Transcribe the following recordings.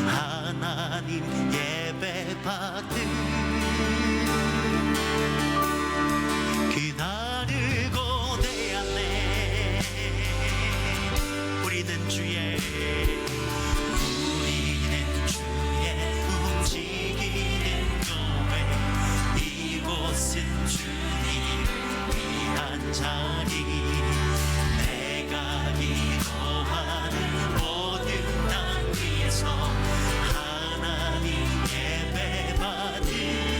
하나님 예배 받음 기다리고 대하네. 우리는 주의 움직이는 교회 이곳은 주님을 위한 자리 내가 기도하는 모든 땅 위에서 하나님 예배 받으리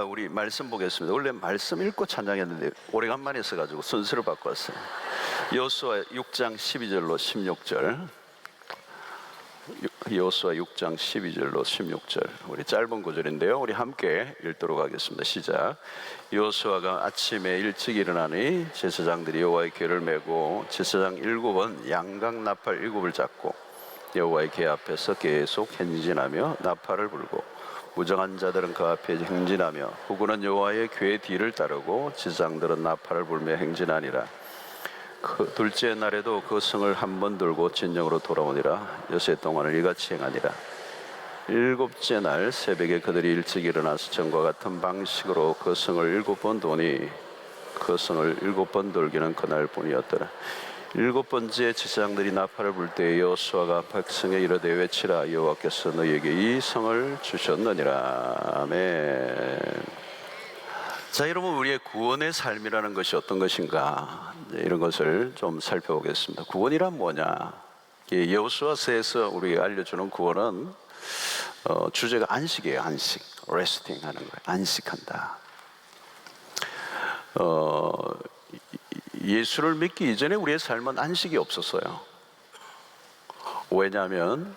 우리 말씀 보겠습니다. 원래 말씀 읽고 찬양했는데 오래간만에 있어가지고 순서를 바꿨어요. 여호수아 6장 12절로 16절. 여호수아 6장 12절로 16절. 우리 짧은 구절인데요. 우리 함께 읽도록 하겠습니다. 시작. 여호수아가 아침에 일찍 일어나니 제사장들이 여호와의 궤를 메고 제사장 7은 양각 나팔 7을 잡고 여호와의 궤 앞에서 계속 행진하며 나팔을 불고 무정한 자들은 그 앞에 행진하며 후군은 여호와의 궤 뒤를 따르고 제사장들은 나팔을 불며 행진하니라. 그 둘째 날에도 그 성을 한 번 돌고 진영으로 돌아오니라. 여세 동안을 이같이 행하니라. 일곱째 날 새벽에 그들이 일찍 일어나서 전과 같은 방식으로 그 성을 7번 도니 그 성을 7번 돌기는 그날 뿐이었더라. 7번째 제사장들이 나팔을 불 때 여호수아가 백성에 이르되 외치라. 여호와께서 너희에게 이 성을 주셨느니라. 아멘. 자, 여러분, 우리의 구원의 삶이라는 것이 어떤 것인가, 이런 것을 좀 살펴보겠습니다. 구원이란 뭐냐? 여호수아서에서 우리가 알려주는 구원은 주제가 안식이에요. 안식, 레스팅 하는 거예요. 안식한다. 예수를 믿기 이전에 우리의 삶은 안식이 없었어요. 왜냐하면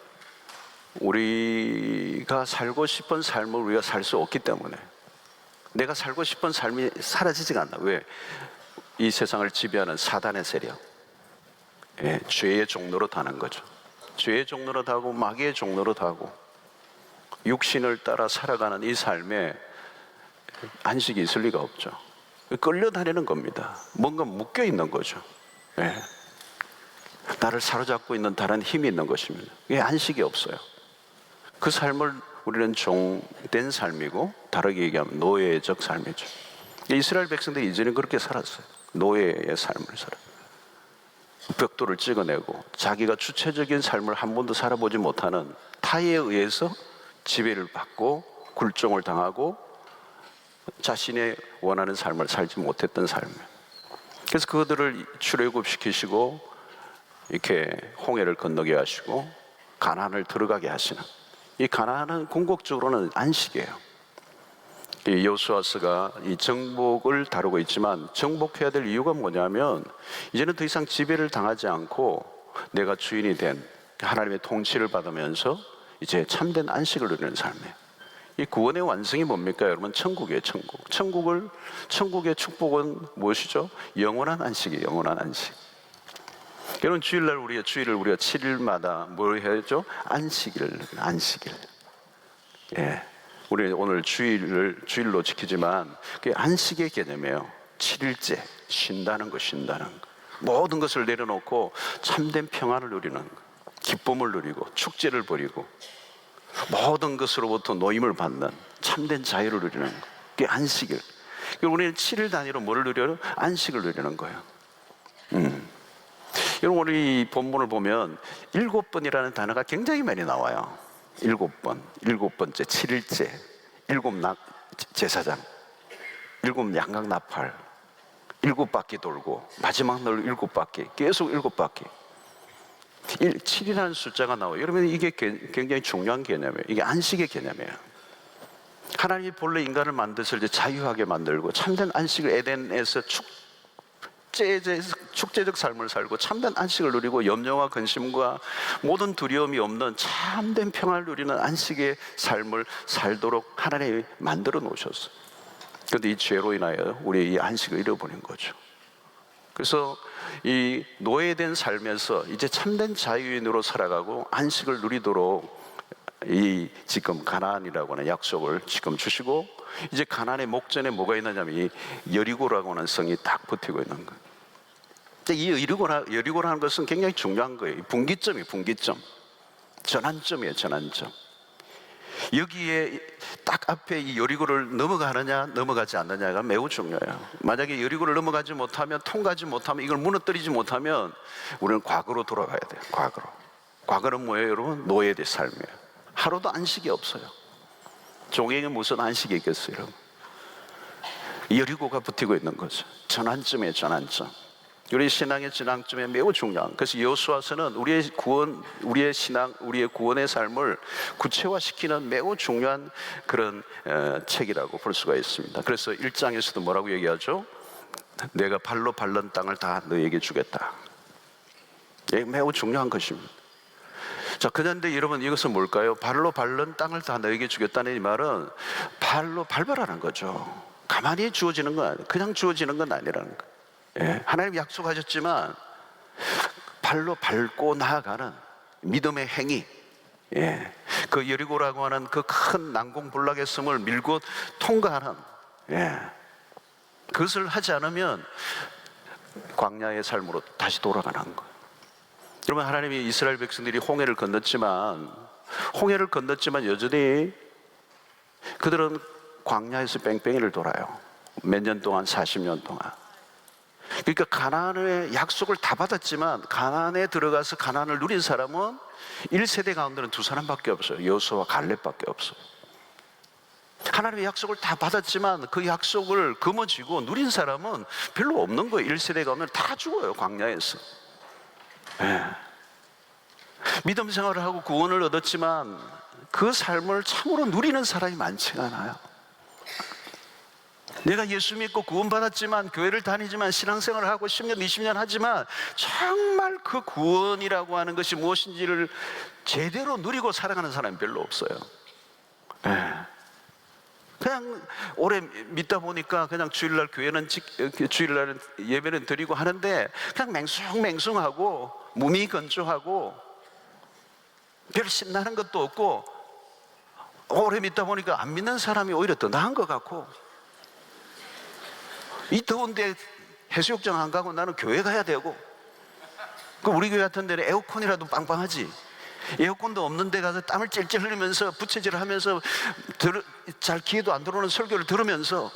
우리가 살고 싶은 삶을 우리가 살 수 없기 때문에. 내가 살고 싶은 삶이 사라지지가 않나. 왜? 이 세상을 지배하는 사단의 세력, 죄의 종로로 타는 거죠. 죄의 종로로 타고 마귀의 종로로 타고 육신을 따라 살아가는 이 삶에 안식이 있을 리가 없죠. 끌려다니는 겁니다. 뭔가 묶여 있는 거죠. 나를 사로잡고 있는 다른 힘이 있는 것입니다. 이게 안식이 없어요. 그 삶을 우리는 종된 삶이고, 다르게 얘기하면 노예적 삶이죠. 이스라엘 백성들이 이전에 그렇게 살았어요. 노예의 삶을 살아요. 벽돌을 찍어내고 자기가 주체적인 삶을 한 번도 살아보지 못하는 타에 의해서 지배를 받고 굴종을 당하고 자신의 원하는 삶을 살지 못했던 삶이에요. 그래서 그들을 출애굽시키시고 이렇게 홍해를 건너게 하시고 가나안을 들어가게 하시는, 이 가나안은 궁극적으로는 안식이에요. 이 여호수아서가 이 정복을 다루고 있지만, 정복해야 될 이유가 뭐냐면 이제는 더 이상 지배를 당하지 않고 내가 주인이 된 하나님의 통치를 받으면서 이제 참된 안식을 누리는 삶이에요. 이 구원의 완성이 뭡니까, 여러분? 천국이에요. 천국의 축복은 무엇이죠? 영원한 안식이에요. 영원한 안식. 여러분, 주일날 우리가 7일마다 뭘 해야죠? 안식일. 우리 오늘 주일로 지키지만 그게 안식의 개념이에요. 7일째 쉰다는 거. 모든 것을 내려놓고 참된 평안을 누리는 거, 기쁨을 누리고 축제를 벌이고 모든 것으로부터 노임을 받는 참된 자유를 누리는 거, 그게 안식일. 우리는 7일 단위로 뭐를 누려요? 안식을 누리는 거예요. 여러분, 우리 본문을 보면 7번이라는 단어가 굉장히 많이 나와요. 7번, 7번째, 7일째, 7 제사장, 7 양각 나팔, 7바퀴 돌고 마지막 날 7바퀴, 계속 7바퀴. 7이라는 숫자가 나와요. 여러분, 이게 굉장히 중요한 개념이에요. 이게 안식의 개념이에요. 하나님이 본래 인간을 만드실 때 자유하게 만들고 참된 안식을 에덴에서 축제적 삶을 살고 참된 안식을 누리고 염려와 근심과 모든 두려움이 없는 참된 평안을 누리는 안식의 삶을 살도록 하나님이 만들어 놓으셨어요. 그런데 이 죄로 인하여 우리 이 안식을 잃어버린 거죠. 그래서 이 노예된 삶에서 이제 참된 자유인으로 살아가고 안식을 누리도록 이 지금 가나안이라고 하는 약속을 지금 주시고, 이제 가나안의 목전에 뭐가 있느냐면 이 여리고라고 하는 성이 딱 붙이고 있는 거예요. 이 여리고라는 것은 굉장히 중요한 거예요. 분기점이에요. 전환점이에요. 여기에 딱 앞에 이 여리고를 넘어가느냐 넘어가지 않느냐가 매우 중요해요. 만약에 여리고를 넘어가지 못하면, 통과하지 못하면, 이걸 무너뜨리지 못하면 우리는 과거로 돌아가야 돼요. 과거는 뭐예요, 여러분? 노예의 삶이에요. 하루도 안식이 없어요. 종에게 무슨 안식이 있겠어요, 여러분? 여리고가 붙이고 있는 거죠. 전환점이에요. 우리 신앙의 진앙점에 매우 중요한. 그래서 여호수아서는 우리의 구원, 우리의 신앙, 우리의 구원의 삶을 구체화시키는 매우 중요한 그런 책이라고 볼 수가 있습니다. 그래서 1장에서도 뭐라고 얘기하죠? 내가 발로 밟는 땅을 다 너에게 주겠다. 이게 매우 중요한 것입니다. 자, 그런데 여러분, 이것은 뭘까요? 발로 밟는 땅을 다 너에게 주겠다는 이 말은 발로 밟으라는 거죠. 가만히 주어지는 건 아니에요. 그냥 주어지는 건 아니라는 거예요. 예, 하나님 약속하셨지만 발로 밟고 나아가는 믿음의 행위, 예, 그 여리고라고 하는 그 큰 난공불락의 섬을 밀고 통과하는, 예, 그것을 하지 않으면 광야의 삶으로 다시 돌아가는 거예요. 여러분, 하나님이 이스라엘 백성들이 홍해를 건넜지만 여전히 그들은 광야에서 뺑뺑이를 돌아요. 몇 년 동안, 40년 동안. 그러니까 가나안의 약속을 다 받았지만 가나안에 들어가서 가나안을 누린 사람은 1세대 가운데는 2사람밖에 없어요. 여호수아와 갈렙밖에 없어요. 하나님의 약속을 다 받았지만 그 약속을 거머쥐고 누린 사람은 별로 없는 거예요. 1세대 가운데 다 죽어요, 광야에서. 네. 믿음 생활을 하고 구원을 얻었지만 그 삶을 참으로 누리는 사람이 많지가 않아요. 내가 예수 믿고 구원받았지만, 교회를 다니지만, 신앙생활을 하고 10년, 20년 하지만 정말 그 구원이라고 하는 것이 무엇인지를 제대로 누리고 살아가는 사람이 별로 없어요. 네. 그냥 오래 믿다 보니까 그냥 주일날 주일날 예배는 드리고 하는데 그냥 맹숭맹숭하고 무미건조하고 별 신나는 것도 없고, 오래 믿다 보니까 안 믿는 사람이 오히려 더 나은 것 같고, 이 더운데 해수욕장 안 가고 나는 교회 가야 되고, 그 우리 교회 같은 데는 에어컨이라도 빵빵하지, 에어컨도 없는 데 가서 땀을 찔찔 흘리면서 부채질을 하면서 잘 귀에도 안 들어오는 설교를 들으면서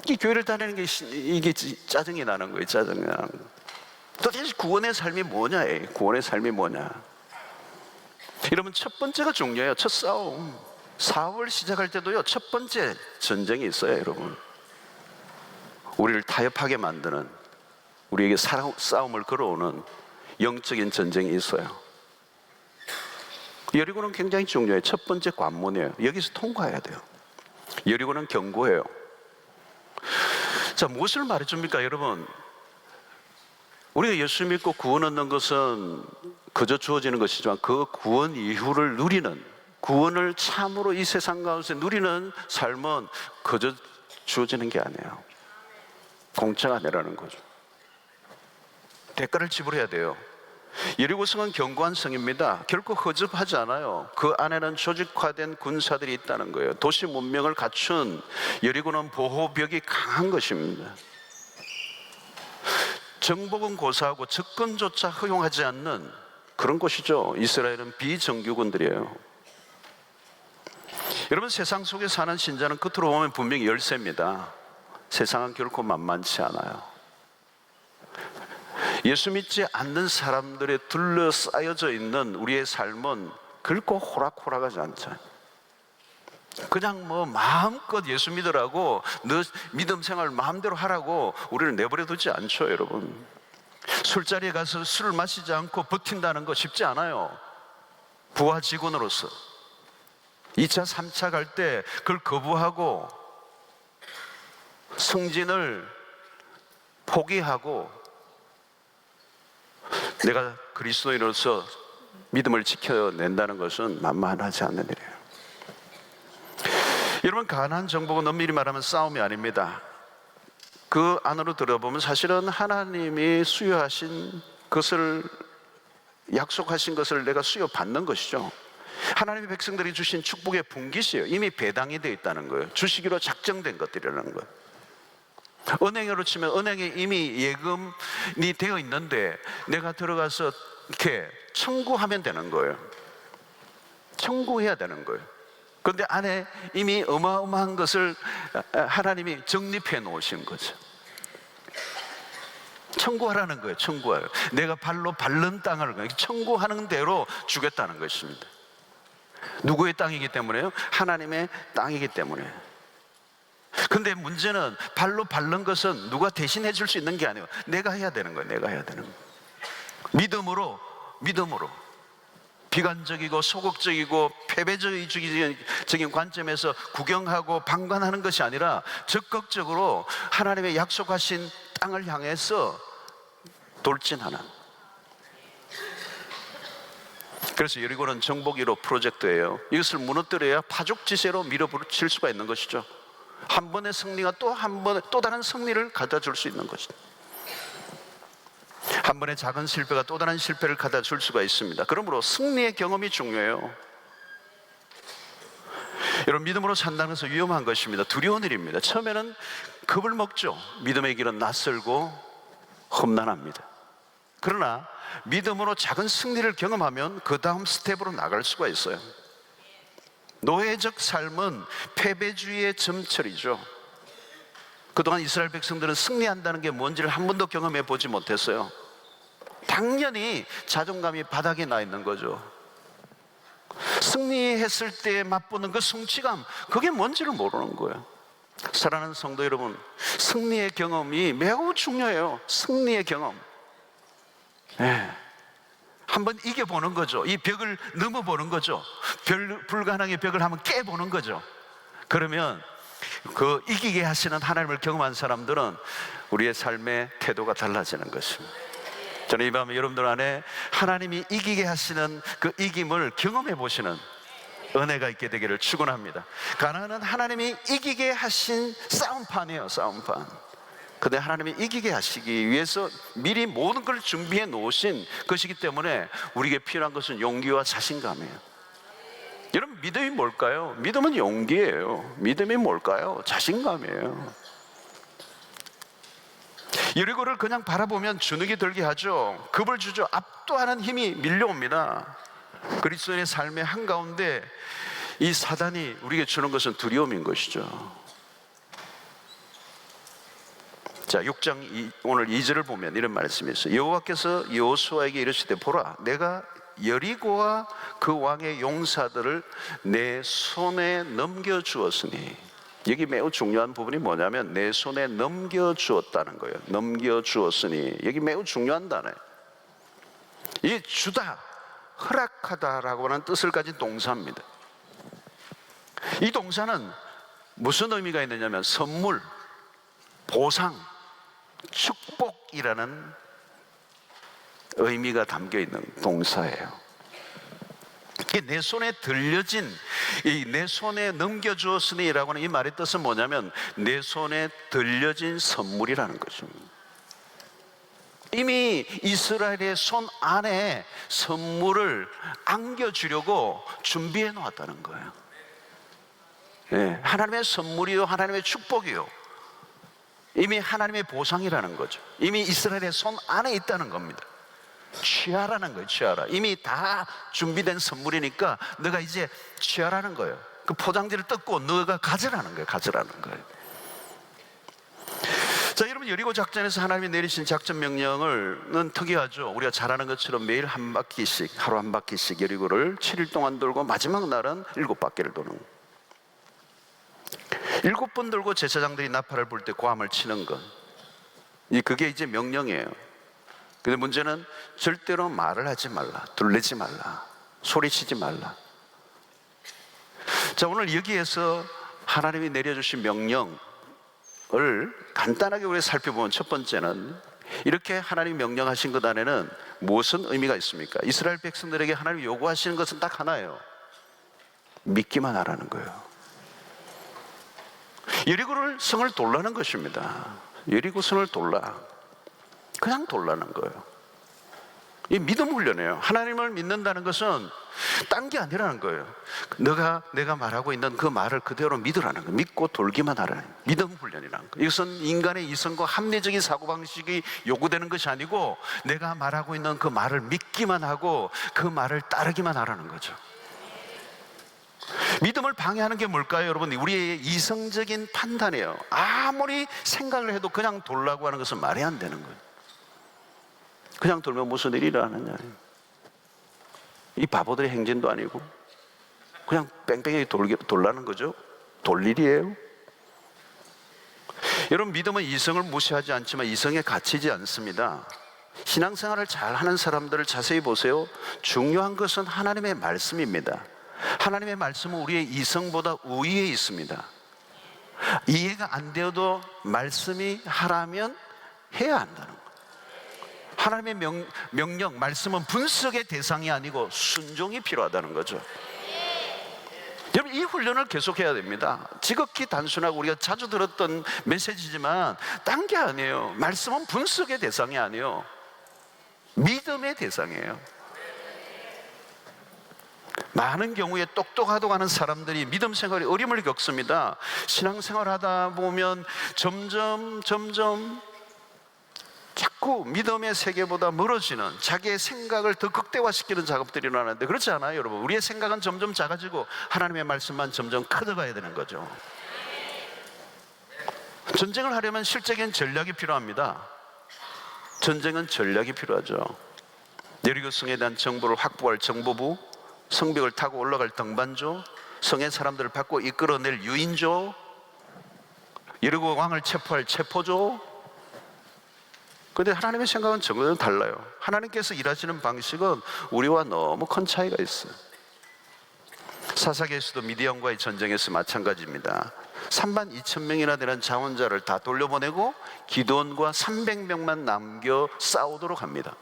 이 교회를 다니는 게 이게 짜증이 나는 거예요. 짜증이 나는 거예요. 도대체 구원의 삶이 뭐냐? 구원의 삶이 뭐냐? 여러분, 첫 번째가 중요해요. 첫 싸움. 사업을 시작할 때도요, 첫 번째 전쟁이 있어요. 여러분, 우리를 타협하게 만드는, 우리에게 싸움을 걸어오는 영적인 전쟁이 있어요. 여리고는 굉장히 중요해요. 첫 번째 관문이에요. 여기서 통과해야 돼요. 여리고는 경고예요. 자, 무엇을 말해줍니까, 여러분? 우리가 예수 믿고 구원 얻는 것은 그저 주어지는 것이지만 그 구원 이후를 누리는, 구원을 참으로 이 세상 가운데 누리는 삶은 그저 주어지는 게 아니에요. 공짜가 아니라는 거죠. 대가를 지불해야 돼요. 여리고성은 견고한 성입니다. 결코 허접하지 않아요. 그 안에는 조직화된 군사들이 있다는 거예요. 도시 문명을 갖춘 여리고는 보호벽이 강한 것입니다. 정복은 고사하고 접근조차 허용하지 않는 그런 곳이죠. 이스라엘은 비정규군들이에요. 여러분, 세상 속에 사는 신자는 겉으로 보면 분명히 열세입니다. 세상은 결코 만만치 않아요. 예수 믿지 않는 사람들에 둘러싸여져 있는 우리의 삶은 결코 호락호락하지 않죠. 그냥 뭐 마음껏 예수 믿으라고, 너 믿음 생활 마음대로 하라고 우리를 내버려 두지 않죠. 여러분, 술자리에 가서 술을 마시지 않고 버틴다는 거 쉽지 않아요. 부하 직원으로서 2차, 3차 갈 때 그걸 거부하고 승진을 포기하고 내가 그리스도인으로서 믿음을 지켜낸다는 것은 만만하지 않는 일이에요. 여러분, 가나안 정복은 엄밀히 말하면 싸움이 아닙니다. 그 안으로 들어보면 사실은 하나님이 수여하신 것을, 약속하신 것을 내가 수여받는 것이죠. 하나님의 백성들이 주신 축복의 분깃이에요. 이미 배당이 되어 있다는 거예요. 주시기로 작정된 것들이라는 거예요. 은행으로 치면 은행에 이미 예금이 되어 있는데 내가 들어가서 이렇게 청구하면 되는 거예요. 청구해야 되는 거예요. 그런데 안에 이미 어마어마한 것을 하나님이 정립해 놓으신 거죠. 청구하라는 거예요. 청구하라. 내가 발로 밟는 땅을 청구하는 대로 주겠다는 것입니다. 누구의 땅이기 때문에요? 하나님의 땅이기 때문에. 근데 문제는 발로 밟는 것은 누가 대신해 줄 수 있는 게 아니에요. 내가 해야 되는 거예요. 내가 해야 되는 거예요. 믿음으로 비관적이고 소극적이고 패배주의적인 관점에서 구경하고 방관하는 것이 아니라 적극적으로 하나님의 약속하신 땅을 향해서 돌진하는. 그래서 여리고는 정복 1호 프로젝트예요. 이것을 무너뜨려야 파죽지세로 밀어붙일 수가 있는 것이죠. 한 번의 승리가 또 다른 승리를 가져다 줄 수 있는 것이죠. 한 번의 작은 실패가 또 다른 실패를 가져다 줄 수가 있습니다. 그러므로 승리의 경험이 중요해요. 여러분, 믿음으로 산다는 것은 위험한 것입니다. 두려운 일입니다. 처음에는 겁을 먹죠. 믿음의 길은 낯설고 험난합니다. 그러나 믿음으로 작은 승리를 경험하면 그 다음 스텝으로 나갈 수가 있어요. 노예적 삶은 패배주의의 점철이죠. 그동안 이스라엘 백성들은 승리한다는 게 뭔지를 한 번도 경험해 보지 못했어요. 당연히 자존감이 바닥에 나 있는 거죠. 승리했을 때 맛보는 그 성취감, 그게 뭔지를 모르는 거예요. 사랑하는 성도 여러분, 승리의 경험이 매우 중요해요. 승리의 경험. 한번 이겨보는 거죠. 이 벽을 넘어보는 거죠. 불가능의 벽을 한번 깨보는 거죠. 그러면 그 이기게 하시는 하나님을 경험한 사람들은 우리의 삶의 태도가 달라지는 것입니다. 저는 이 밤에 여러분들 안에 하나님이 이기게 하시는 그 이김을 경험해 보시는 은혜가 있게 되기를 축원합니다. 가나안은 하나님이 이기게 하신 싸움판이에요. 싸움판. 근데 하나님이 이기게 하시기 위해서 미리 모든 걸 준비해 놓으신 것이기 때문에 우리에게 필요한 것은 용기와 자신감이에요. 여러분, 믿음이 뭘까요? 믿음은 용기예요. 믿음이 뭘까요? 자신감이에요. 여리고를 그냥 바라보면 주눅이 들게 하죠. 겁을 주죠. 압도하는 힘이 밀려옵니다. 그리스도인의 삶의 한가운데 이 사단이 우리에게 주는 것은 두려움인 것이죠. 자, 6장 오늘 2절을 보면 이런 말씀이 있어요. 여호와께서 여호수아에게 이르시되 보라, 내가 여리고와 그 왕의 용사들을 내 손에 넘겨주었으니. 여기 매우 중요한 부분이 뭐냐면 내 손에 넘겨주었다는 거예요. 넘겨주었으니. 여기 매우 중요한 단어예요. 이 주다, 허락하다라고 하는 뜻을 가진 동사입니다. 이 동사는 무슨 의미가 있느냐면 선물, 보상, 축복이라는 의미가 담겨 있는 동사예요. 내 손에 들려진, 내 손에 넘겨주었으니라고 하는 이 말의 뜻은 뭐냐면 내 손에 들려진 선물이라는 것입니다. 이미 이스라엘의 손 안에 선물을 안겨주려고 준비해 놓았다는 거예요. 네, 하나님의 선물이요, 하나님의 축복이요, 이미 하나님의 보상이라는 거죠. 이미 이스라엘의 손 안에 있다는 겁니다. 취하라는 거예요. 취하라. 이미 다 준비된 선물이니까 너가 이제 취하라는 거예요. 그 포장지를 뜯고 너가 가져라는 거예요. 가져라는 거예요. 자, 여러분, 여리고 작전에서 하나님이 내리신 작전 명령은 특이하죠. 우리가 잘 아는 것처럼 매일 한 바퀴씩, 하루 한 바퀴씩 여리고를 7일 동안 돌고 마지막 날은 7바퀴를 도는 거예요. 7번 돌고 제사장들이 나팔을 불 때 고함을 치는 것, 그게 이제 명령이에요. 근데 문제는 절대로 말을 하지 말라, 둘리지 말라, 소리치지 말라. 자, 오늘 여기에서 하나님이 내려주신 명령을 간단하게 우리가 살펴보면 첫 번째는 이렇게 하나님이 명령하신 것 안에는 무슨 의미가 있습니까? 이스라엘 백성들에게 하나님이 요구하시는 것은 딱 하나예요. 믿기만 하라는 거예요. 여리고를 성을 돌라는 것입니다. 여리고 성을 돌라, 그냥 돌라는 거예요. 이 믿음 훈련이에요. 하나님을 믿는다는 것은 딴 게 아니라는 거예요. 내가 말하고 있는 그 말을 그대로 믿으라는 거예요. 믿고 돌기만 하라는 거예요. 믿음 훈련이라는 거예요. 이것은 인간의 이성과 합리적인 사고방식이 요구되는 것이 아니고 내가 말하고 있는 그 말을 믿기만 하고 그 말을 따르기만 하라는 거죠. 믿음을 방해하는 게 뭘까요, 여러분? 우리의 이성적인 판단이에요. 아무리 생각을 해도 그냥 돌라고 하는 것은 말이 안 되는 거예요. 그냥 돌면 무슨 일이 일어나느냐. 이 바보들의 행진도 아니고 그냥 뺑뺑이 돌라는 거죠. 돌 일이에요. 여러분, 믿음은 이성을 무시하지 않지만 이성에 갇히지 않습니다. 신앙생활을 잘하는 사람들을 자세히 보세요. 중요한 것은 하나님의 말씀입니다. 하나님의 말씀은 우리의 이성보다 우위에 있습니다. 이해가 안 되어도 말씀이 하라면 해야 한다는 거예요. 하나님의 명령, 말씀은 분석의 대상이 아니고 순종이 필요하다는 거죠. 여러분, 이 훈련을 계속해야 됩니다. 지극히 단순하고 우리가 자주 들었던 메시지지만 딴 게 아니에요. 말씀은 분석의 대상이 아니에요. 믿음의 대상이에요. 많은 경우에 똑똑하다고 하는 사람들이 믿음 생활에 어려움을 겪습니다. 신앙생활 하다 보면 점점 자꾸 믿음의 세계보다 멀어지는, 자기의 생각을 더 극대화시키는 작업들이 일어나는데 그렇지 않아요, 여러분? 우리의 생각은 점점 작아지고 하나님의 말씀만 점점 커져가야 되는 거죠. 전쟁을 하려면 실제적인 전략이 필요합니다. 전쟁은 전략이 필요하죠. 여리고성에 대한 정보를 확보할 정보부, 성벽을 타고 올라갈 등반조, 성의 사람들을 받고 이끌어낼 유인조, 여리고 왕을 체포할 체포조. 그런데 하나님의 생각은 전혀 달라요. 하나님께서 일하시는 방식은 우리와 너무 큰 차이가 있어요. 사사계에서도 미디안과의 전쟁에서 마찬가지입니다. 3만 2천 명이나 되는 자원자를 다 돌려보내고 기드온과 300명만 남겨 싸우도록 합니다.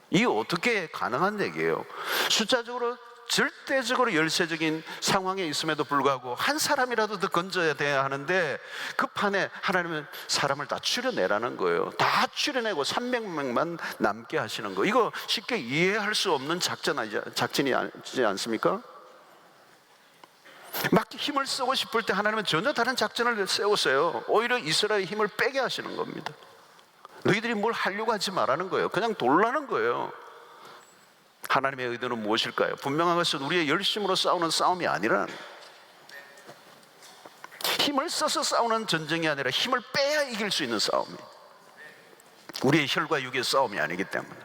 이게 어떻게 가능한 얘기예요? 숫자적으로 절대적으로 열세적인 상황에 있음에도 불구하고 한 사람이라도 더 건져야 돼야 하는데 그 판에 하나님은 사람을 다 추려내라는 거예요. 다 추려내고 300명만 남게 하시는 거. 이거 쉽게 이해할 수 없는 작전이지 않습니까? 막 힘을 쓰고 싶을 때 하나님은 전혀 다른 작전을 세우세요. 오히려 이스라엘의 힘을 빼게 하시는 겁니다. 너희들이 뭘 하려고 하지 말라는 거예요. 그냥 돌라는 거예요. 하나님의 의도는 무엇일까요? 분명한 것은 우리의 열심으로 싸우는 싸움이 아니라, 힘을 써서 싸우는 전쟁이 아니라 힘을 빼야 이길 수 있는 싸움이에요. 우리의 혈과 육의 싸움이 아니기 때문에.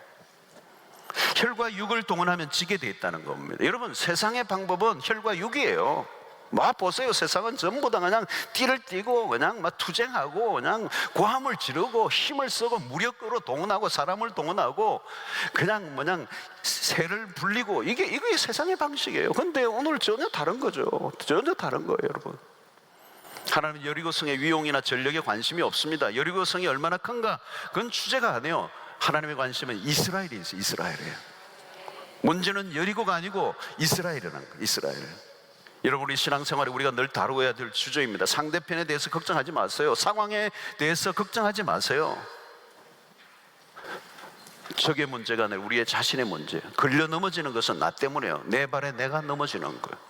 혈과 육을 동원하면 지게 돼 있다는 겁니다. 여러분, 세상의 방법은 혈과 육이에요. 막 보세요. 세상은 전부 다 그냥 띠를 띠고 그냥 막 투쟁하고 그냥 고함을 지르고 힘을 쓰고 무력으로 동원하고 사람을 동원하고 그냥 새를 불리고 이게 세상의 방식이에요. 그런데 오늘 전혀 다른 거죠. 전혀 다른 거예요, 여러분. 하나님은 여리고성의 위용이나 전력에 관심이 없습니다. 여리고성이 얼마나 큰가 그건 주제가 아니에요. 하나님의 관심은 이스라엘이 있어요. 이스라엘이에요. 문제는 여리고가 아니고 이스라엘이라는 거예요. 이스라엘. 여러분, 우리 신앙생활에 우리가 늘 다루어야 될 주제입니다. 상대편에 대해서 걱정하지 마세요. 상황에 대해서 걱정하지 마세요. 적의 문제가 아니라 우리의 자신의 문제. 걸려 넘어지는 것은 나 때문에요. 내 발에 내가 넘어지는 거예요.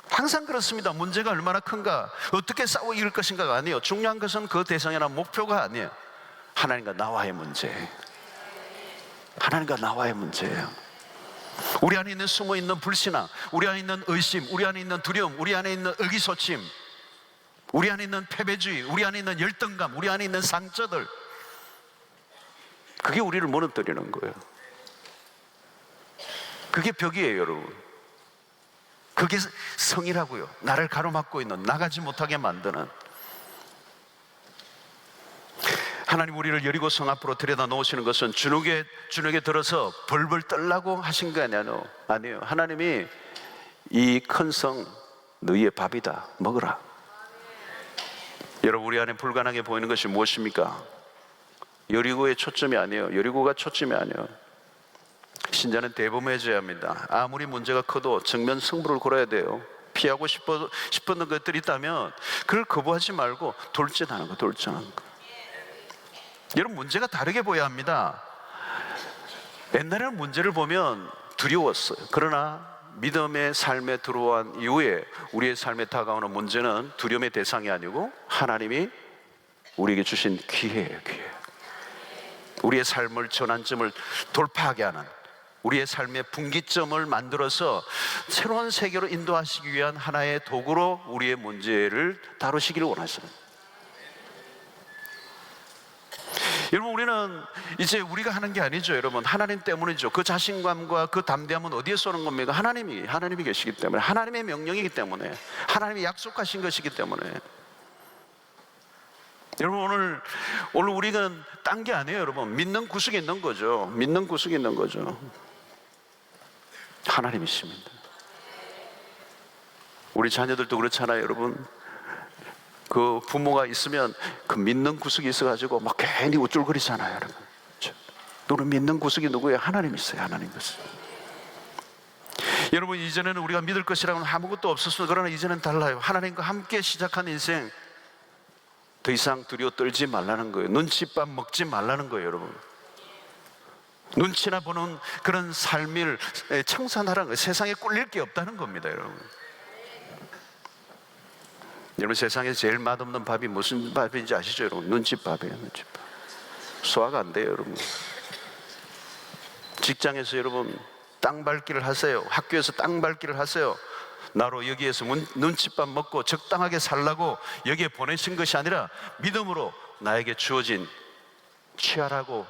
항상 그렇습니다. 문제가 얼마나 큰가, 어떻게 싸워 이길 것인가가 아니에요. 중요한 것은 그 대상이나 목표가 아니에요. 하나님과 나와의 문제. 하나님과 나와의 문제예요. 우리 안에 있는 숨어있는 불신앙, 우리 안에 있는 의심, 우리 안에 있는 두려움, 우리 안에 있는 의기소침, 우리 안에 있는 패배주의, 우리 안에 있는 열등감, 우리 안에 있는 상처들, 그게 우리를 무너뜨리는 거예요. 그게 벽이에요, 여러분. 그게 성이라고요. 나를 가로막고 있는, 나가지 못하게 만드는. 하나님 우리를 여리고 성 앞으로 들여다 놓으시는 것은 주눅에 들어서 벌벌 떨라고 하신 게 아니에요. 하나님이 이 큰 성 너희의 밥이다, 먹으라. 여러분, 우리 안에 불가능해 보이는 것이 무엇입니까? 여리고의 초점이 아니에요. 여리고가 초점이 아니에요. 신자는 대범해져야 합니다. 아무리 문제가 커도 정면 승부를 걸어야 돼요. 피하고 싶었던 것들이 있다면 그걸 거부하지 말고 돌진하는 거. 여러분, 문제가 다르게 보여야 합니다. 옛날에는 문제를 보면 두려웠어요. 그러나 믿음의 삶에 들어온 이후에 우리의 삶에 다가오는 문제는 두려움의 대상이 아니고 하나님이 우리에게 주신 기회예요. 기회. 우리의 삶을 전환점을 돌파하게 하는, 우리의 삶의 분기점을 만들어서 새로운 세계로 인도하시기 위한 하나의 도구로 우리의 문제를 다루시기를 원하십니다. 여러분, 우리는 이제 우리가 하는 게 아니죠. 여러분, 하나님 때문이죠. 그 자신감과 그 담대함은 어디에서 오는 겁니까? 하나님이 계시기 때문에, 하나님의 명령이기 때문에, 하나님이 약속하신 것이기 때문에. 여러분 오늘 우리가 딴 게 아니에요. 여러분 믿는 구석에 있는 거죠. 믿는 구석에 있는 거죠. 하나님이십니다. 우리 자녀들도 그렇잖아요. 여러분 그 부모가 있으면 그 믿는 구석이 있어가지고 막 괜히 우쭐거리잖아요. 여러분 너는 믿는 구석이 누구예요? 하나님 있어요. 하나님 있어요. 여러분 이전에는 우리가 믿을 것이라고는 아무것도 없었어요. 그러나 이제는 달라요. 하나님과 함께 시작한 인생 더 이상 두려워 떨지 말라는 거예요. 눈칫밥 먹지 말라는 거예요. 여러분 눈치나 보는 그런 삶을 청산하라는 거예요. 세상에 꿀릴 게 없다는 겁니다. 여러분 세상에 제일 맛없는 밥이 무슨 밥인지 아시죠? 여러분 눈칫밥이에요. 눈칫밥. 소화가 안 돼요. 여러분 직장에서 여러분 땅 밟기를 하세요. 학교에서 땅 밟기를 하세요. 나로 여기에서 눈칫밥 먹고 적당하게 살라고 여기에 보내신 것이 아니라 믿음으로 나에게 주어진 취하라고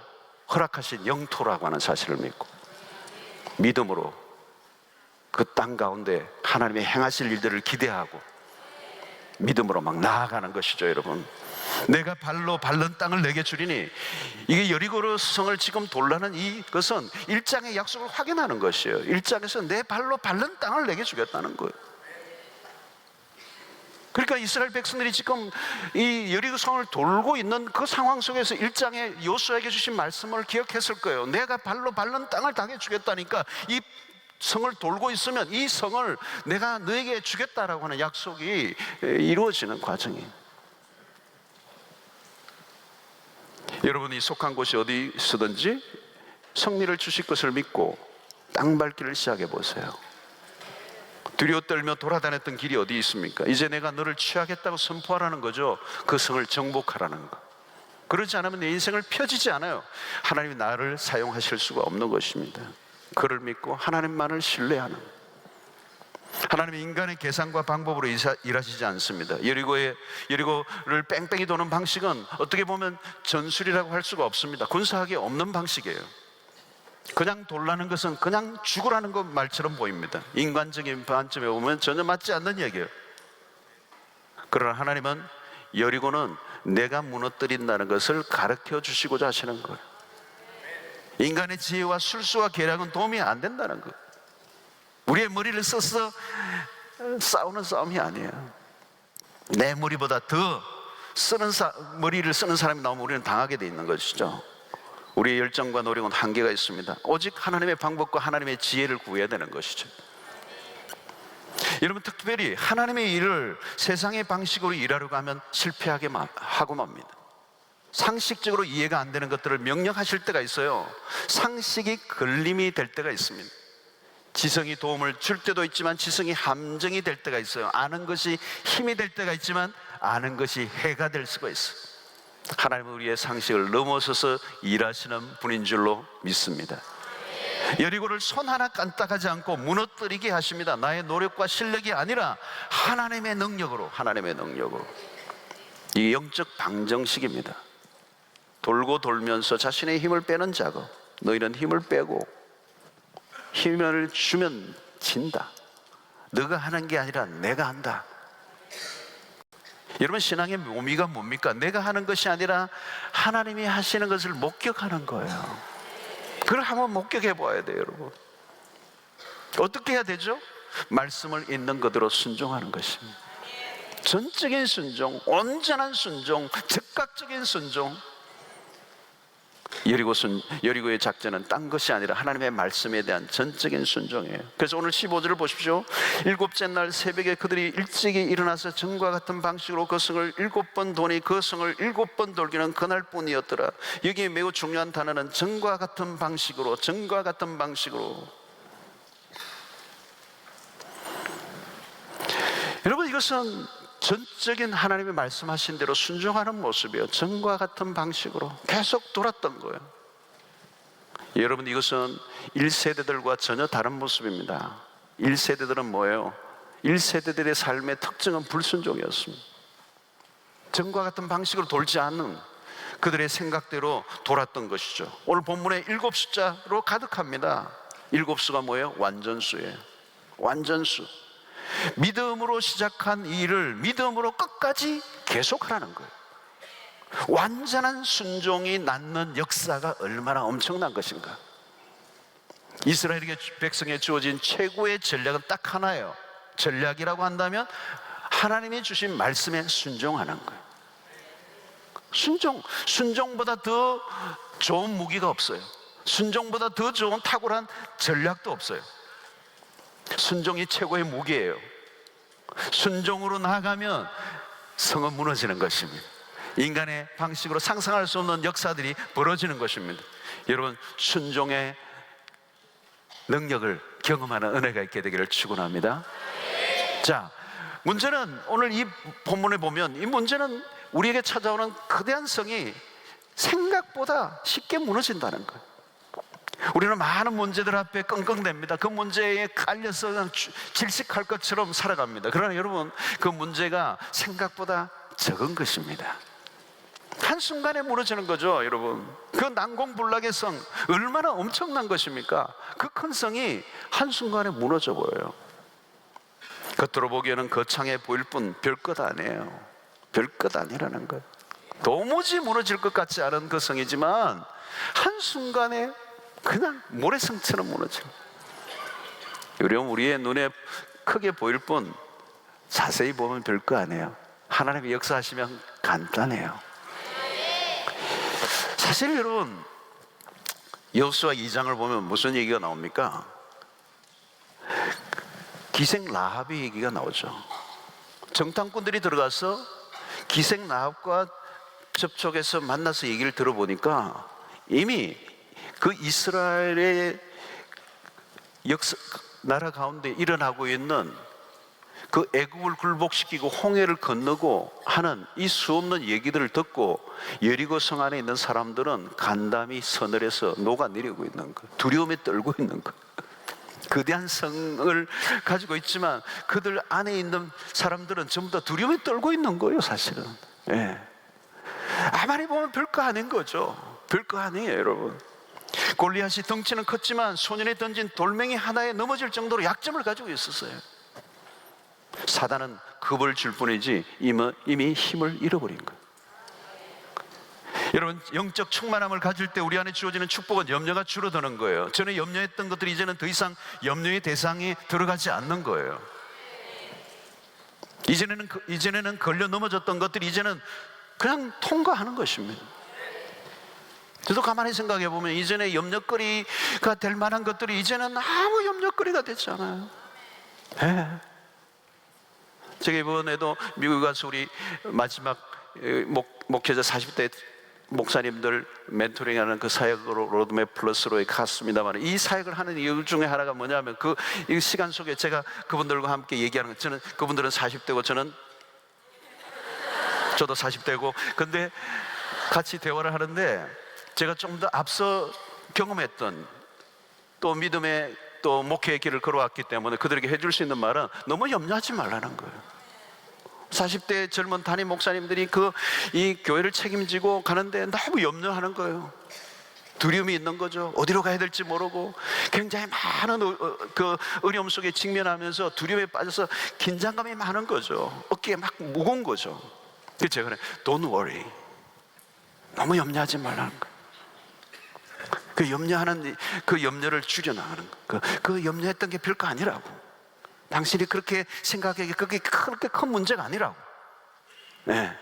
허락하신 영토라고 하는 사실을 믿고 믿음으로 그 땅 가운데 하나님의 행하실 일들을 기대하고 믿음으로 막 나아가는 것이죠. 여러분 내가 발로 밟는 땅을 내게 주리니, 이게 여리고 성을 지금 돌라는 이것은 1장의 약속을 확인하는 것이에요. 1장에서 내 발로 밟는 땅을 내게 주겠다는 거예요. 그러니까 이스라엘 백성들이 지금 이 여리고 성을 돌고 있는 그 상황 속에서 1장에 요수아에게 주신 말씀을 기억했을 거예요. 내가 발로 밟는 땅을 당해 주겠다니까, 이 성을 돌고 있으면 이 성을 내가 너에게 주겠다라고 하는 약속이 이루어지는 과정이에요. 여러분이 속한 곳이 어디서든지 성리를 주실 것을 믿고 땅 밟기를 시작해 보세요. 두려워 떨며 돌아다녔던 길이 어디 있습니까? 이제 내가 너를 취하겠다고 선포하라는 거죠. 그 성을 정복하라는 거. 그러지 않으면 내 인생을 펴지지 않아요. 하나님이 나를 사용하실 수가 없는 것입니다. 그를 믿고 하나님만을 신뢰하는, 하나님은 인간의 계산과 방법으로 일하시지 않습니다. 여리고를 뺑뺑이 도는 방식은 어떻게 보면 전술이라고 할 수가 없습니다. 군사학에 없는 방식이에요. 그냥 돌라는 것은 그냥 죽으라는 것 말처럼 보입니다. 인간적인 관점에 보면 전혀 맞지 않는 얘기예요. 그러나 하나님은 여리고는 내가 무너뜨린다는 것을 가르쳐 주시고자 하시는 거예요. 인간의 지혜와 술수와 계략은 도움이 안 된다는 거예요. 우리의 머리를 써서 싸우는 싸움이 아니에요. 내 머리보다 더 머리를 쓰는 사람이 나오면 우리는 당하게 돼 있는 것이죠. 우리의 열정과 노력은 한계가 있습니다. 오직 하나님의 방법과 하나님의 지혜를 구해야 되는 것이죠. 여러분 특별히 하나님의 일을 세상의 방식으로 일하려고 하면 실패하게 하고 맙니다. 상식적으로 이해가 안 되는 것들을 명령하실 때가 있어요. 상식이 걸림이 될 때가 있습니다. 지성이 도움을 줄 때도 있지만 지성이 함정이 될 때가 있어요. 아는 것이 힘이 될 때가 있지만 아는 것이 해가 될 수가 있어요. 하나님은 우리의 상식을 넘어서서 일하시는 분인 줄로 믿습니다. 여리고를 손 하나 까딱하지 않고 무너뜨리게 하십니다. 나의 노력과 실력이 아니라 하나님의 능력으로, 하나님의 능력으로. 이게 영적 방정식입니다. 돌고 돌면서 자신의 힘을 빼는 작업. 너희는 힘을 빼고 힘을 주면 진다. 너가 하는 게 아니라 내가 한다. 여러분 신앙의 묘미가 뭡니까? 내가 하는 것이 아니라 하나님이 하시는 것을 목격하는 거예요. 그걸 한번 목격해 봐야 돼요. 여러분 어떻게 해야 되죠? 말씀을 있는 그대로 순종하는 것입니다. 전적인 순종, 온전한 순종, 즉각적인 순종. 여리고의 작전은 딴 것이 아니라 하나님의 말씀에 대한 전적인 순종이에요. 그래서 오늘 15절을 보십시오. 일곱째 날 새벽에 그들이 일찍이 일어나서 전과 같은 방식으로 그 성을 7번 도니 그 성을 7번 돌기는 그날뿐이었더라. 여기에 매우 중요한 단어는 전과 같은 방식으로, 전과 같은 방식으로. 여러분 이것은 전적인 하나님의 말씀하신 대로 순종하는 모습이에요. 전과 같은 방식으로 계속 돌았던 거예요. 여러분 이것은 1세대들과 전혀 다른 모습입니다. 1세대들은 뭐예요? 1세대들의 삶의 특징은 불순종이었습니다. 전과 같은 방식으로 돌지 않는 그들의 생각대로 돌았던 것이죠. 오늘 본문에 7 숫자로 가득합니다. 7수가 뭐예요? 완전수예요. 완전수. 믿음으로 시작한 이 일을 믿음으로 끝까지 계속하라는 거예요. 완전한 순종이 낳는 역사가 얼마나 엄청난 것인가. 이스라엘에게 백성에 주어진 최고의 전략은 딱 하나예요. 전략이라고 한다면 하나님이 주신 말씀에 순종하는 거예요. 순종보다 더 좋은 무기가 없어요. 순종보다 더 좋은 탁월한 전략도 없어요. 순종이 최고의 무기예요. 순종으로 나아가면 성은 무너지는 것입니다. 인간의 방식으로 상상할 수 없는 역사들이 벌어지는 것입니다. 여러분, 순종의 능력을 경험하는 은혜가 있게 되기를 축원합니다. 자, 문제는 오늘 이 본문에 보면 이 문제는 우리에게 찾아오는 거대한 성이 생각보다 쉽게 무너진다는 거예요. 우리는 많은 문제들 앞에 끙끙댑니다. 그 문제에 깔려서 그냥 질식할 것처럼 살아갑니다. 그러나 여러분, 그 문제가 생각보다 적은 것입니다. 한순간에 무너지는 거죠. 여러분, 그 난공불락의 성 얼마나 엄청난 것입니까? 그 큰 성이 한순간에 무너져 보여요. 겉으로 보기에는 거창해 보일 뿐 별것 아니에요. 별것 아니라는 거예요. 도무지 무너질 것 같지 않은 그 성이지만 한순간에 그냥 모래성처럼 무너져요. 여러분, 우리의 눈에 크게 보일 뿐 자세히 보면 별거 아니에요. 하나님이 역사하시면 간단해요. 사실 여러분, 여호수아 2장을 보면 무슨 얘기가 나옵니까? 기생 라합의 얘기가 나오죠. 정탐꾼들이 들어가서 기생 라합과 접촉해서 만나서 얘기를 들어보니까 이미 그 이스라엘의 나라 가운데 일어나고 있는 그 애굽을 굴복시키고 홍해를 건너고 하는 이 수없는 얘기들을 듣고 여리고 성 안에 있는 사람들은 간담이 서늘해서 녹아내리고 있는 거예요. 두려움에 떨고 있는 거예요. 거대한 성을 가지고 있지만 그들 안에 있는 사람들은 전부 다 두려움에 떨고 있는 거예요, 사실은. 예. 아무리 보면 별거 아닌 거죠. 별거 아니에요, 여러분. 골리앗이 덩치는 컸지만 소년이 던진 돌멩이 하나에 넘어질 정도로 약점을 가지고 있었어요. 사단은 겁을 줄 뿐이지 이미 힘을 잃어버린 거예요. 여러분, 영적 충만함을 가질 때 우리 안에 주어지는 축복은 염려가 줄어드는 거예요. 전에 염려했던 것들이 이제는 더 이상 염려의 대상에 들어가지 않는 거예요. 이전에는 걸려 넘어졌던 것들이 이제는 그냥 통과하는 것입니다. 저도 가만히 생각해 보면 이전에 염려거리가 될 만한 것들이 이제는 아무 염려거리가 되지 않아요. 네. 제가 이번에도 미국에 가서 우리 마지막 목회자 40대 목사님들 멘토링하는 그 사역으로 로드맵 플러스로 갔습니다만, 이 사역을 하는 이유 중에 하나가 뭐냐면 이 시간 속에 제가 그분들과 함께 얘기하는 것, 저는 그분들은 40대고 저도 40대고, 근데 같이 대화를 하는데 제가 좀 더 앞서 경험했던 또 믿음의 또 목회의 길을 걸어왔기 때문에 그들에게 해줄 수 있는 말은 너무 염려하지 말라는 거예요. 40대 젊은 담임 목사님들이 이 교회를 책임지고 가는데 너무 염려하는 거예요. 두려움이 있는 거죠. 어디로 가야 될지 모르고 굉장히 많은 그 어려움 속에 직면하면서 두려움에 빠져서 긴장감이 많은 거죠. 어깨에 막 무거운 거죠. 그래서 제가 그래, Don't worry. 너무 염려하지 말라는 거예요. 그 염려하는 그 염려를 줄여나가는 거. 그 염려했던 게 별거 아니라고. 당신이 그렇게 생각하기에 그게 그렇게 큰 문제가 아니라고. 네.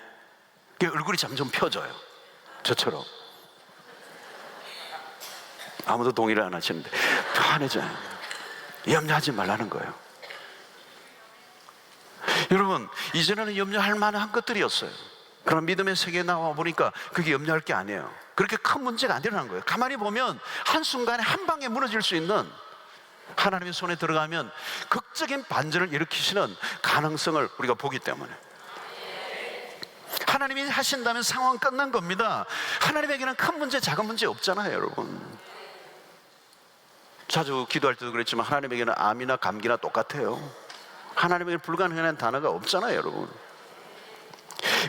그 얼굴이 점점 펴져요. 저처럼. 아무도 동의를 안 하시는데 편해져요. 염려하지 말라는 거예요. 여러분, 이전에는 염려할 만한 것들이었어요. 그럼 믿음의 세계에 나와 보니까 그게 염려할 게 아니에요. 그렇게 큰 문제가 안 일어난 거예요. 가만히 보면 한순간에 한 방에 무너질 수 있는, 하나님의 손에 들어가면 극적인 반전을 일으키시는 가능성을 우리가 보기 때문에, 하나님이 하신다면 상황 끝난 겁니다. 하나님에게는 큰 문제 작은 문제 없잖아요, 여러분. 자주 기도할 때도 그랬지만 하나님에게는 암이나 감기나 똑같아요. 하나님에게는 불가능한 단어가 없잖아요, 여러분.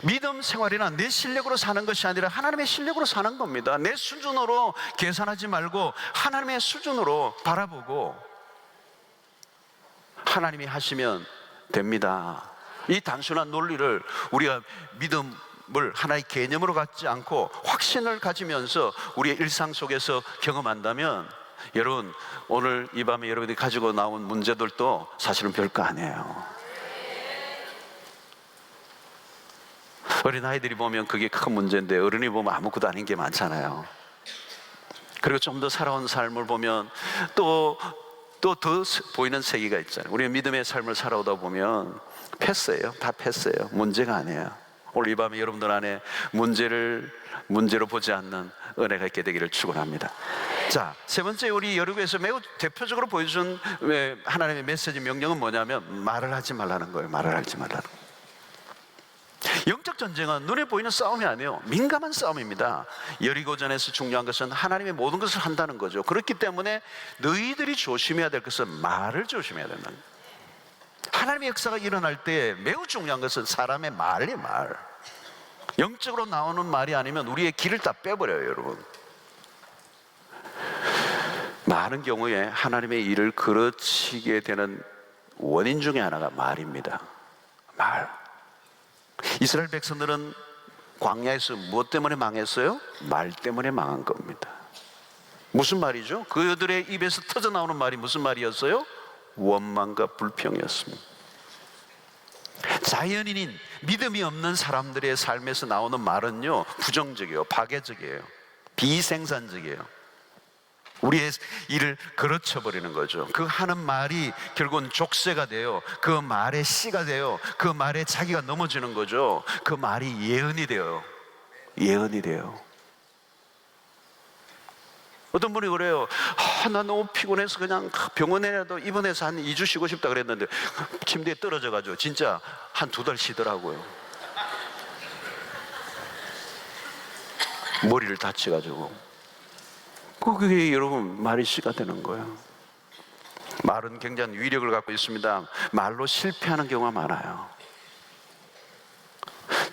믿음 생활이나 내 실력으로 사는 것이 아니라 하나님의 실력으로 사는 겁니다. 내 수준으로 계산하지 말고 하나님의 수준으로 바라보고 하나님이 하시면 됩니다. 이 단순한 논리를 우리가 믿음 믿음을 하나의 개념으로 갖지 않고 확신을 가지면서 우리의 일상 속에서 경험한다면, 여러분, 오늘 이 밤에 여러분이 가지고 나온 문제들도 사실은 별거 아니에요. 어린아이들이 보면 그게 큰 문제인데, 어른이 보면 아무것도 아닌 게 많잖아요. 그리고 좀 더 살아온 삶을 보면 또 더 보이는 세계가 있잖아요. 우리가 믿음의 삶을 살아오다 보면 패스예요. 다 패스예요. 문제가 아니에요. 오늘 이 밤에 여러분들 안에 문제로 보지 않는 은혜가 있게 되기를 축원합니다. 자, 세 번째, 우리 여러분에서 매우 대표적으로 보여준 하나님의 메시지 명령은 뭐냐면 말을 하지 말라는 거예요. 말을 하지 말라는 거예요. 영적 전쟁은 눈에 보이는 싸움이 아니에요. 민감한 싸움입니다. 여리고전에서 중요한 것은 하나님의 모든 것을 한다는 거죠. 그렇기 때문에 너희들이 조심해야 될 것은 말을 조심해야 된다는 거예요. 하나님의 역사가 일어날 때 매우 중요한 것은 사람의 말이 말. 영적으로 나오는 말이 아니면 우리의 길을 다 빼버려요, 여러분. 많은 경우에 하나님의 일을 그르치게 되는 원인 중에 하나가 말입니다. 말. 이스라엘 백성들은 광야에서 무엇 때문에 망했어요? 말 때문에 망한 겁니다. 무슨 말이죠? 그들의 입에서 터져 나오는 말이 무슨 말이었어요? 원망과 불평이었습니다. 자연인인 믿음이 없는 사람들의 삶에서 나오는 말은요, 부정적이에요, 파괴적이에요, 비생산적이에요. 우리의 일을 그르쳐버리는 거죠. 그 하는 말이 결국은 족쇄가 돼요. 그 말의 씨가 돼요. 그 말에 자기가 넘어지는 거죠. 그 말이 예언이 돼요. 예언이 돼요. 어떤 분이 그래요. 나 너무 피곤해서 그냥 병원에라도 입원해서 한 2주 쉬고 싶다 그랬는데 침대에 떨어져가지고 진짜 한 2달 쉬더라고요. 머리를 다쳐가지고. 그게 여러분 말이 씨가 되는 거예요. 말은 굉장한 위력을 갖고 있습니다. 말로 실패하는 경우가 많아요.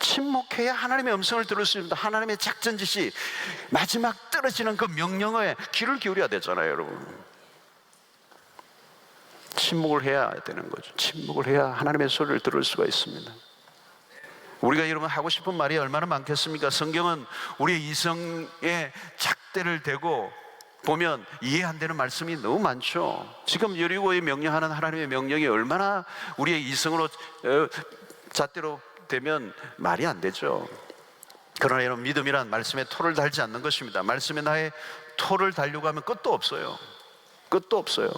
침묵해야 하나님의 음성을 들을 수 있습니다. 하나님의 작전 지시, 마지막 떨어지는 그 명령에 귀를 기울여야 되잖아요, 여러분. 침묵을 해야 되는 거죠. 침묵을 해야 하나님의 소리를 들을 수가 있습니다. 우리가 여러분 하고 싶은 말이 얼마나 많겠습니까? 성경은 우리의 이성에 잣대를 대고 보면 이해 안 되는 말씀이 너무 많죠. 지금 여리고에 명령하는 하나님의 명령이 얼마나 우리의 이성으로 잣대로 되면 말이 안 되죠. 그러나 여러분, 믿음이란 말씀에 토를 달지 않는 것입니다. 말씀에 나의 토를 달려고 하면 끝도 없어요. 끝도 없어요.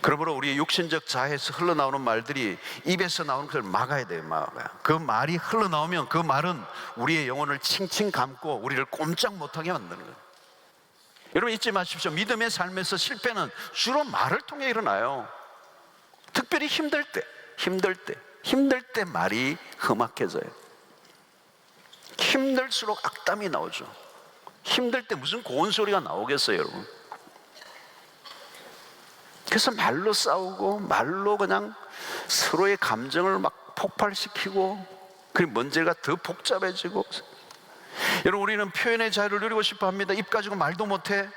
그러므로 우리의 육신적 자아에서 흘러나오는 말들이 입에서 나오는 것을 막아야 돼요. 막아야. 그 말이 흘러나오면 그 말은 우리의 영혼을 칭칭 감고 우리를 꼼짝 못하게 만드는 거예요. 여러분 잊지 마십시오. 믿음의 삶에서 실패는 주로 말을 통해 일어나요. 특별히 힘들 때 말이 험악해져요. 힘들수록 악담이 나오죠. 힘들 때 무슨 고운 소리가 나오겠어요, 여러분? 그래서 말로 싸우고 말로 그냥 서로의 감정을 막 폭발시키고, 그리고 문제가 더 복잡해지고. 여러분, 우리는 표현의 자유를 누리고 싶어 합니다. 입 가지고 말도 못해.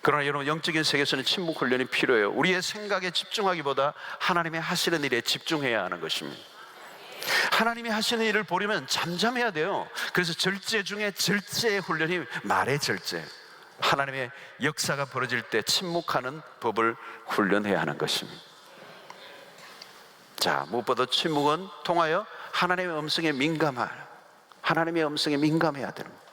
그러나 여러분, 영적인 세계에서는 침묵 훈련이 필요해요. 우리의 생각에 집중하기보다 하나님의 하시는 일에 집중해야 하는 것입니다. 하나님이 하시는 일을 보려면 잠잠해야 돼요. 그래서 절제 중에 절제의 훈련이 말의 절제. 하나님의 역사가 벌어질 때 침묵하는 법을 훈련해야 하는 것입니다. 자, 무엇보다 침묵은 통하여 하나님의 음성에 하나님의 음성에 민감해야 되는 거예요.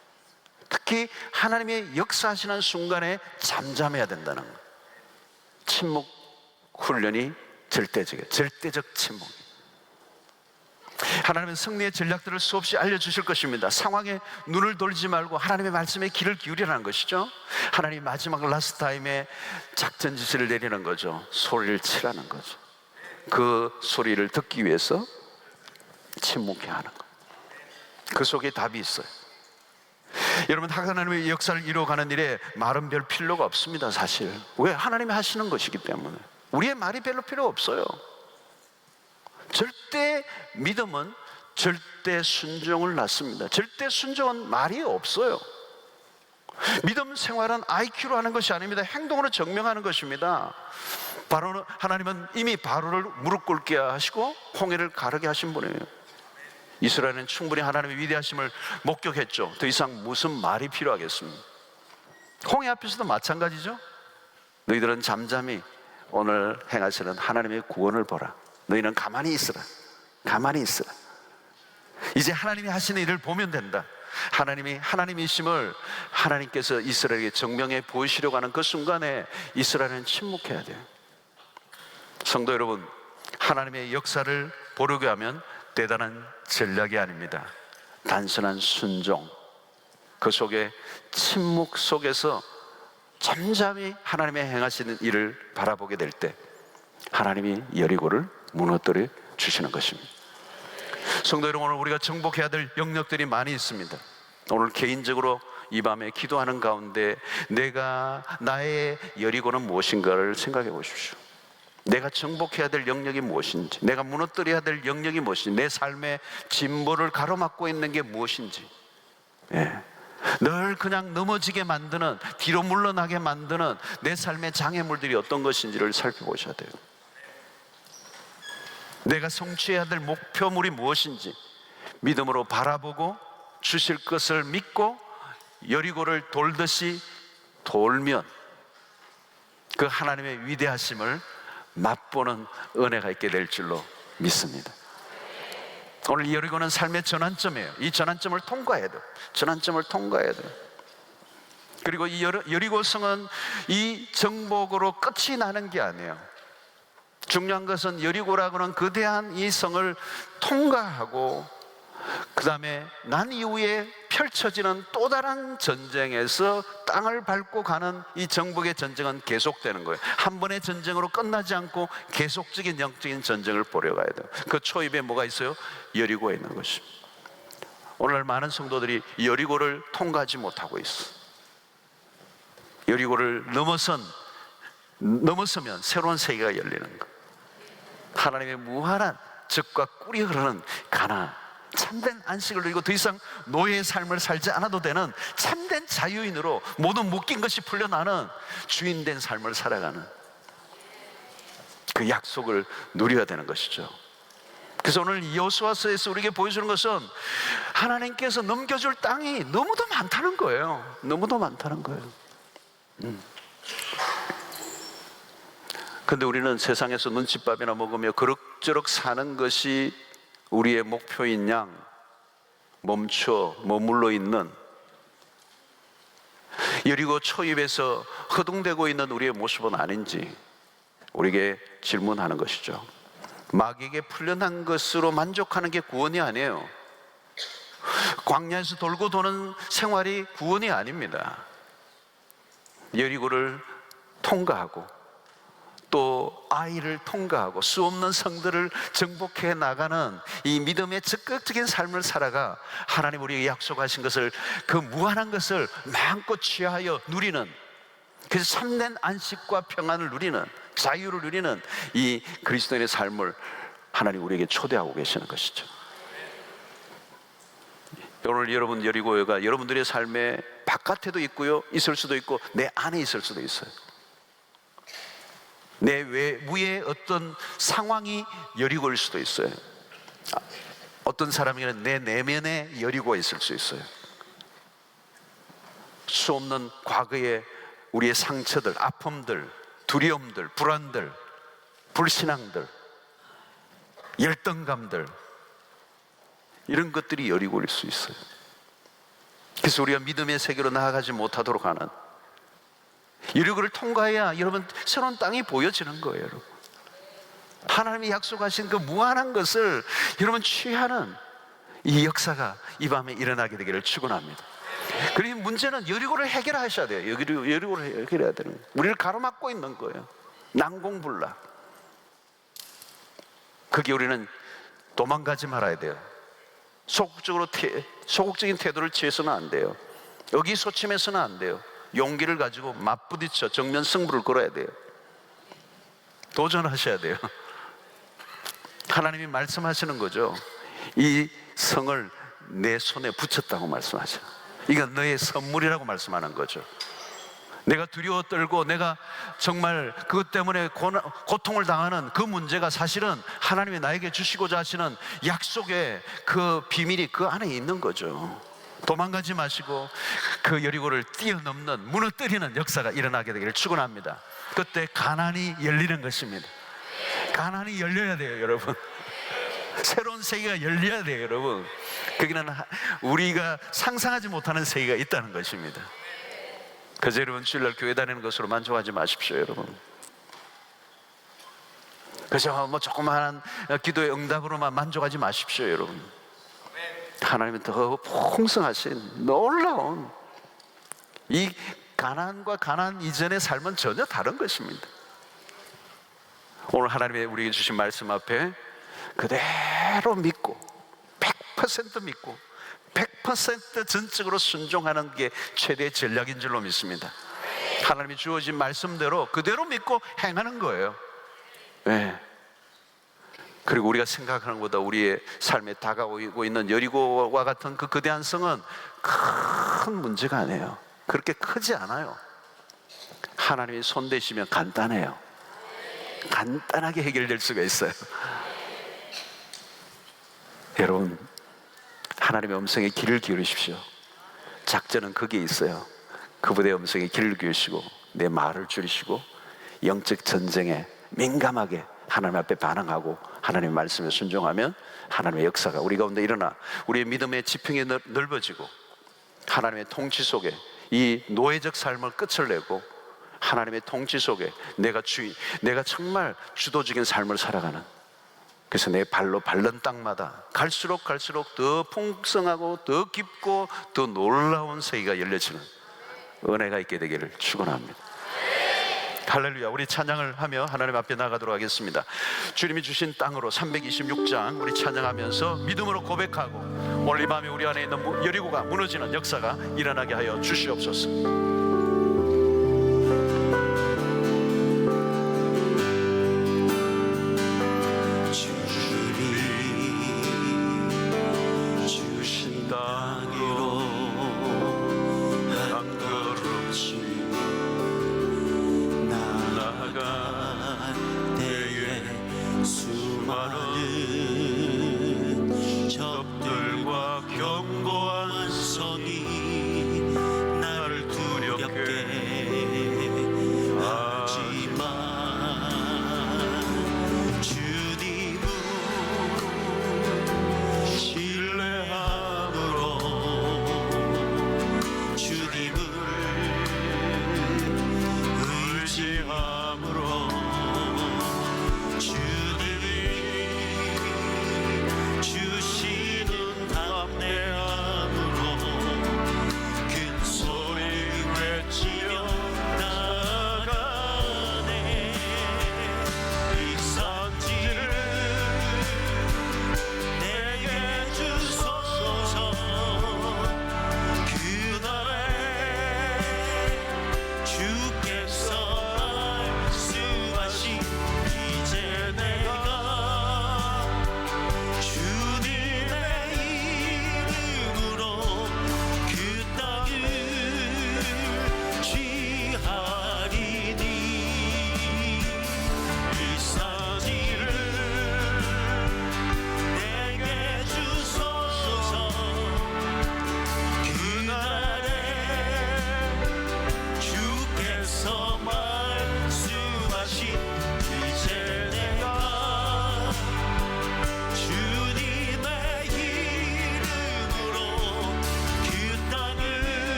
특히 하나님의 역사하시는 순간에 잠잠해야 된다는 거예요. 침묵 훈련이 절대적 침묵. 하나님은 승리의 전략들을 수없이 알려주실 것입니다. 상황에 눈을 돌리지 말고 하나님의 말씀에 귀를 기울이라는 것이죠. 하나님 마지막 라스트 타임에 작전 지시를 내리는 거죠. 소리를 치라는 거죠. 그 소리를 듣기 위해서 침묵해야 하는 거예요. 그 속에 답이 있어요. 여러분, 하나님의 역사를 이루어가는 일에 말은 별 필요가 없습니다. 사실 왜? 하나님이 하시는 것이기 때문에 우리의 말이 별로 필요 없어요. 절대 믿음은 절대 순종을 낳습니다. 절대 순종은 말이 없어요. 믿음 생활은 IQ로 하는 것이 아닙니다. 행동으로 증명하는 것입니다. 바로 하나님은 이미 바로를 무릎 꿇게 하시고 홍해를 가르게 하신 분이에요. 이스라엘은 충분히 하나님의 위대하심을 목격했죠. 더 이상 무슨 말이 필요하겠습니까? 홍해 앞에서도 마찬가지죠. 너희들은 잠잠히 오늘 행하시는 하나님의 구원을 보라. 너희는 가만히 있으라. 가만히 있으라. 이제 하나님이 하시는 일을 보면 된다. 하나님이 하나님이심을 하나님께서 이스라엘에게 증명해 보이시려고 하는 그 순간에 이스라엘은 침묵해야 돼요. 성도 여러분, 하나님의 역사를 보려고 하면 대단한 전략이 아닙니다. 단순한 순종, 그 속에 침묵 속에서 잠잠히 하나님의 행하시는 일을 바라보게 될 때 하나님이 여리고를 무너뜨려 주시는 것입니다. 성도 여러분, 오늘 우리가 정복해야 될 영역들이 많이 있습니다. 오늘 개인적으로 이 밤에 기도하는 가운데 내가 나의 여리고는 무엇인가를 생각해 보십시오. 내가 정복해야 될 영역이 무엇인지, 내가 무너뜨려야 될 영역이 무엇인지, 내 삶의 진보를 가로막고 있는 게 무엇인지, 늘 그냥 넘어지게 만드는, 뒤로 물러나게 만드는 내 삶의 장애물들이 어떤 것인지를 살펴보셔야 돼요. 내가 성취해야 될 목표물이 무엇인지 믿음으로 바라보고 주실 것을 믿고 여리고를 돌듯이 돌면 그 하나님의 위대하심을 맛보는 은혜가 있게 될 줄로 믿습니다. 오늘 여리고는 삶의 전환점이에요. 이 전환점을 통과해야 돼요. 전환점을 통과해야 돼요. 그리고 이 여리고성은 이 정복으로 끝이 나는 게 아니에요. 중요한 것은 여리고라고 하는 거대한 이 성을 통과하고 그 다음에 난 이후에 펼쳐지는 또 다른 전쟁에서 땅을 밟고 가는 이 정복의 전쟁은 계속되는 거예요. 한 번의 전쟁으로 끝나지 않고 계속적인 영적인 전쟁을 벌여가야 돼요. 그 초입에 뭐가 있어요? 여리고에 있는 것입니다. 오늘날 많은 성도들이 여리고를 통과하지 못하고 있어. 여리고를 넘어서면 새로운 세계가 열리는 것. 하나님의 무한한 적과 꿀이 흐르는 가나안, 참된 안식을 누리고 더 이상 노예의 삶을 살지 않아도 되는 참된 자유인으로 모든 묶인 것이 풀려나는 주인된 삶을 살아가는 그 약속을 누려야 되는 것이죠. 그래서 오늘 여호수아서에서 우리에게 보여주는 것은 하나님께서 넘겨줄 땅이 너무도 많다는 거예요. 너무도 많다는 거예요. 근데 우리는 세상에서 눈칫밥이나 먹으며 그럭저럭 사는 것이 우리의 목표인 양 머물러 있는 여리고 초입에서 허둥대고 있는 우리의 모습은 아닌지 우리에게 질문하는 것이죠. 마귀에게 풀려난 것으로 만족하는 게 구원이 아니에요. 광야에서 돌고 도는 생활이 구원이 아닙니다. 여리고를 통과하고 또 아이를 통과하고 수없는 성들을 정복해 나가는 이 믿음의 적극적인 삶을 살아가 하나님 우리에게 약속하신 것을, 그 무한한 것을 마음껏 취하여 누리는, 그래서 참된 안식과 평안을 누리는, 자유를 누리는 이 그리스도인의 삶을 하나님 우리에게 초대하고 계시는 것이죠. 오늘 여러분 여리고가 여러분들의 삶의 바깥에도 있고요, 있을 수도 있고 내 안에 있을 수도 있어요. 내 외부의 어떤 상황이 여리고일 수도 있어요. 어떤 사람에게는 내 내면에 여리고가 있을 수 있어요. 수없는 과거의 우리의 상처들, 아픔들, 두려움들, 불안들, 불신앙들, 열등감들, 이런 것들이 여리고일 수 있어요. 그래서 우리가 믿음의 세계로 나아가지 못하도록 하는, 여리고를 통과해야 여러분 새로운 땅이 보여지는 거예요. 여러분, 하나님이 약속하신 그 무한한 것을 여러분 취하는 이 역사가 이 밤에 일어나게 되기를 축원합니다. 그리고 문제는 여리고를 해결하셔야 돼요. 여리고를 해결해야 되는 거예요. 우리를 가로막고 있는 거예요. 난공불락. 그게 우리는 도망가지 말아야 돼요. 소극적인 태도를 취해서는 안 돼요. 의기소침해서는 안 돼요. 용기를 가지고 맞부딪혀 정면 승부를 걸어야 돼요. 도전하셔야 돼요. 하나님이 말씀하시는 거죠. 이 성을 내 손에 붙였다고 말씀하셔요. 이건 너의 선물이라고 말씀하는 거죠. 내가 두려워 떨고 내가 정말 그것 때문에 고통을 당하는 그 문제가 사실은 하나님이 나에게 주시고자 하시는 약속의 그 비밀이 그 안에 있는 거죠. 도망가지 마시고 그 여리고를 뛰어넘는, 무너뜨리는 역사가 일어나게 되기를 축원합니다. 그때 가난이 열리는 것입니다. 가난이 열려야 돼요, 여러분. 새로운 세계가 열려야 돼요, 여러분. 거기는 우리가 상상하지 못하는 세계가 있다는 것입니다. 그저 여러분 주일날 교회 다니는 것으로 만족하지 마십시오, 여러분. 그저 뭐 조그마한 기도의 응답으로만 만족하지 마십시오, 여러분. 하나님은 더 풍성하신 놀라운 이 가난과 가난 이전의 삶은 전혀 다른 것입니다. 오늘 하나님의 우리에게 주신 말씀 앞에 그대로 믿고 100% 믿고 100% 전적으로 순종하는 게 최대의 전략인 줄로 믿습니다. 하나님이 주어진 말씀대로 그대로 믿고 행하는 거예요. 네. 그리고 우리가 생각하는 것보다 우리의 삶에 다가오고 있는 여리고와 같은 그 거대한 성은 큰 문제가 아니에요. 그렇게 크지 않아요. 하나님이 손대시면 간단해요. 간단하게 해결될 수가 있어요. 여러분, 하나님의 음성에 귀를 기울이십시오. 작전은 거기에 있어요. 그분의 음성에 귀를 기울이시고 내 말을 줄이시고 영적 전쟁에 민감하게 하나님 앞에 반응하고 하나님의 말씀에 순종하면 하나님의 역사가 우리 가운데 일어나 우리의 믿음의 지평이 넓어지고 하나님의 통치 속에 이 노예적 삶을 끝을 내고 하나님의 통치 속에 내가 정말 주도적인 삶을 살아가는, 그래서 내 발로 밟는 땅마다 갈수록 더 풍성하고 더 깊고 더 놀라운 세계가 열려지는 은혜가 있게 되기를 축원합니다. 할렐루야. 우리 찬양을 하며 하나님 앞에 나가도록 하겠습니다. 주님이 주신 땅으로 326장 우리 찬양하면서 믿음으로 고백하고 오늘 이 밤에 우리 안에 있는 여리고가 무너지는 역사가 일어나게 하여 주시옵소서. 적들과 견고한 성이 나를 두려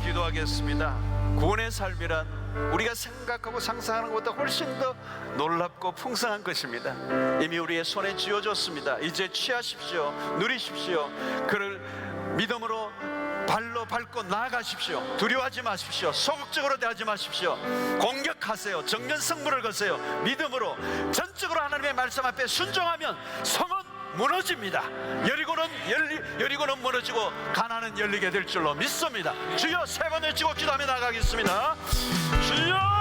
기도하겠습니다. 구원의 삶이란 우리가 생각하고 상상하는 것보다 훨씬 더 놀랍고 풍성한 것입니다. 이미 우리의 손에 쥐어졌습니다. 이제 취하십시오. 누리십시오. 그를 믿음으로 발로 밟고 나아가십시오. 두려워하지 마십시오. 소극적으로 대하지 마십시오. 공격하세요. 정면 승부를 거세요. 믿음으로 전적으로 하나님의 말씀 앞에 순종하면 성은 무너집니다. 여리고는 무너지고 가나안은 열리게 될 줄로 믿습니다. 주여, 세 번 외치고 기도하며 나가겠습니다. 주여.